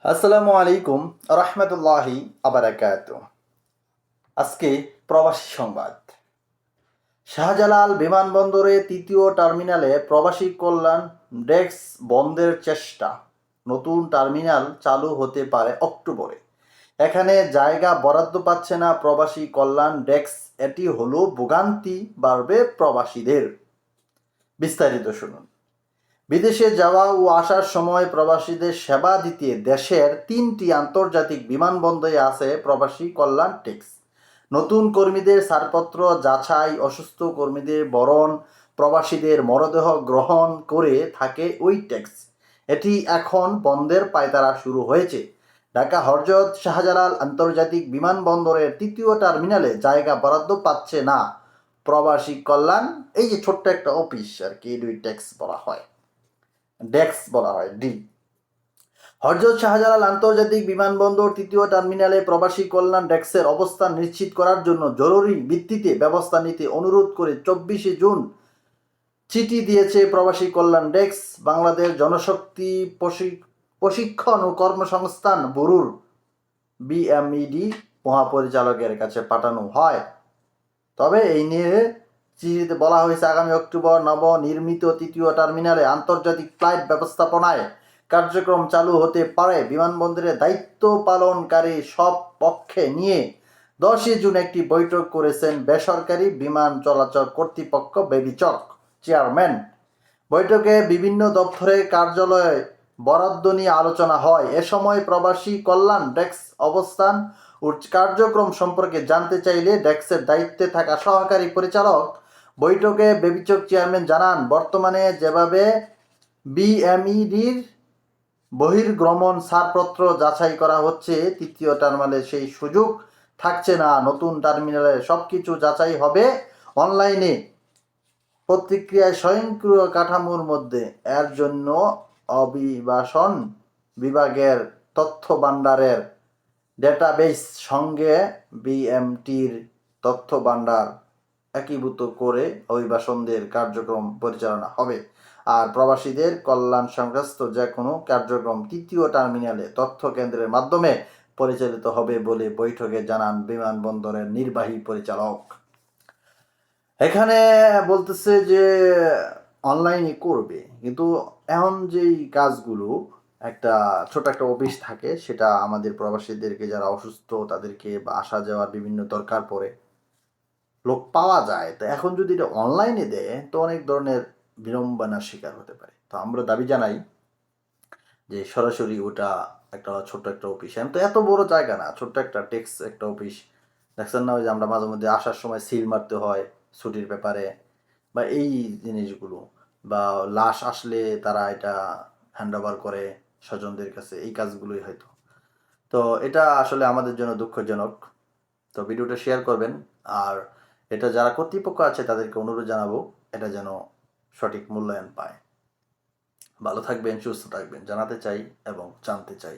আসসালামু আলাইকুম রহমতুল্লাহি আবারাকাত। আজকে প্রবাসী সংবাদ। শাহজালাল বিমানবন্দরে তৃতীয় টার্মিনালে প্রবাসী কল্যাণ ডেস্ক বন্ধের চেষ্টা। নতুন টার্মিনাল চালু হতে পারে অক্টোবরে। এখানে জায়গা বরাদ্দ পাচ্ছে না প্রবাসী কল্যাণ ডেস্ক। এটি হলো ভোগান্তি বাড়বে প্রবাসীদের। বিস্তারিত শুনুন। বিদেশে যাওয়া ও আসার সময় প্রবাসীদের সেবা দিতে দেশের 3টি আন্তর্জাতিক বিমানবন্দরে আছে প্রবাসী কল্যাণ ডেস্ক। নতুন কর্মীদের ছাড়পত্র যাচাই, অসুস্থ কর্মীদের বরণ, প্রবাসীদের মরদেহ গ্রহণ করে থাকে ওই ডেস্ক। এটি এখন বন্ধের পায়তারা শুরু হয়েছে। ঢাকা হযরত শাহজালাল আন্তর্জাতিক বিমানবন্দরের তৃতীয় টার্মিনালে জায়গা বরাদ্দ পাচ্ছে না প্রবাসী কল্যাণ। এই যে ছোট্ট একটা অফিস আর কি, দুই ডেস্ক বলা হয় ডি। হযরত শাহজালাল আন্তর্জাতিক বিমানবন্দর তৃতীয় টার্মিনালে প্রবাসী কল্যাণ ডেস্কের অবস্থান নিশ্চিত করার জন্য জরুরি ভিত্তিতে ব্যবস্থা নিতে অনুরোধ করে 24শে জুন চিঠি দিয়েছে প্রবাসী কল্যাণ ডেস্ক। বাংলাদেশ জনশক্তি প্রশিক্ষণ ও কর্মসংস্থান ব্যুরোর বিএমইডি মহাপরিচালকের কাছে পাঠানো হয়। তবে এই নিয়ে চিঠিতে বলা হয়েছে আগামী অক্টোবর নবনির্মিত তৃতীয় টার্মিনালে আন্তর্জাতিক ফ্লাইট ব্যবস্থাপনায় কার্যক্রম চালু হতে পারে। বিমানবন্দরের দায়িত্ব পালনকারী সব পক্ষে নিয়ে 10 জুন একটি বৈঠক করেছেন বেসরকারি বিমান চলাচল কর্তৃপক্ষ বেবিচক চেয়ারম্যান। বৈঠকে বিভিন্ন দপ্তরের কার্যালয়ে বরাদ্দ নিয়ে আলোচনা হয়। এ সময় প্রবাসী কল্যাণ ডেস্ক অবস্থান ও কার্যক্রম সম্পর্কে জানতে চাইলে ডেস্কের দায়িত্বে থাকা সহকারী পরিচালক বৈঠকে বেবিচক চেয়ারম্যান জানান, বর্তমানে যেভাবে বিএমইডির বহির্গমন ছাড়পত্র যাচাই করা হচ্ছে, তৃতীয় টার্মিনালে সেই সুযোগ থাকছে না। নতুন টার্মিনালে সবকিছু যাচাই হবে অনলাইনে, প্রতিক্রিয়ায় স্বয়ংক্রিয় কাঠামোর মধ্যে। এর জন্য অভিবাসন বিভাগের তথ্য ভাণ্ডারের ডেটাবেস সঙ্গে বিএমটির তথ্য ভাণ্ডার একীভূত করে অভিবাসনদের কার্যক্রম পরিচালনা হবে। আর প্রবাসীদের কল্যাণ সংশ্লিষ্ট যে কোনো কার্যক্রম তৃতীয় টার্মিনালে তথ্য কেন্দ্রের মাধ্যমে পরিচালিত হবে বলে বৈঠকে জানান বিমানবন্দরের নির্বাহী পরিচালক। এখানে বলতেছে যে অনলাইনে করবে, কিন্তু এখন যেই কাজগুলো একটা ছোট একটা অফিস থাকে, সেটা আমাদের প্রবাসীদেরকে যারা অসুস্থ তাদেরকে বা আসা যাওয়ার বিভিন্ন দরকার পড়ে লোক পাওয়া যায়। তো এখন যদি এটা অনলাইনে দেয় তো অনেক ধরনের বিড়ম্বনার শিকার হতে পারে। তো আমরা দাবি জানাই যে সরাসরি ওটা একটা ছোট্ট একটা অফিস, এখন তো এত বড় জায়গা না, ছোট্ট একটা টেক্সট একটা অফিস। দেখছেন না ওই যে আমরা মাঝে মধ্যে আসার সময় সিল মারতে হয় ছুটির ব্যাপারে, বা এই জিনিসগুলো, বা লাশ আসলে তারা এটা হ্যান্ড ওভার করে স্বজনদের কাছে, এই কাজগুলোই হয়তো। তো এটা আসলে আমাদের জন্য দুঃখজনক। তো ভিডিওটা শেয়ার করবেন। আর এটা যারা কর্তৃপক্ষ আছে তাদেরকে অনুরোধ জানাবো এটা যেন সঠিক মূল্যায়ন পায়। ভালো থাকবেন, সুস্থ থাকবেন জানাতে চাই এবং জানতে চাই।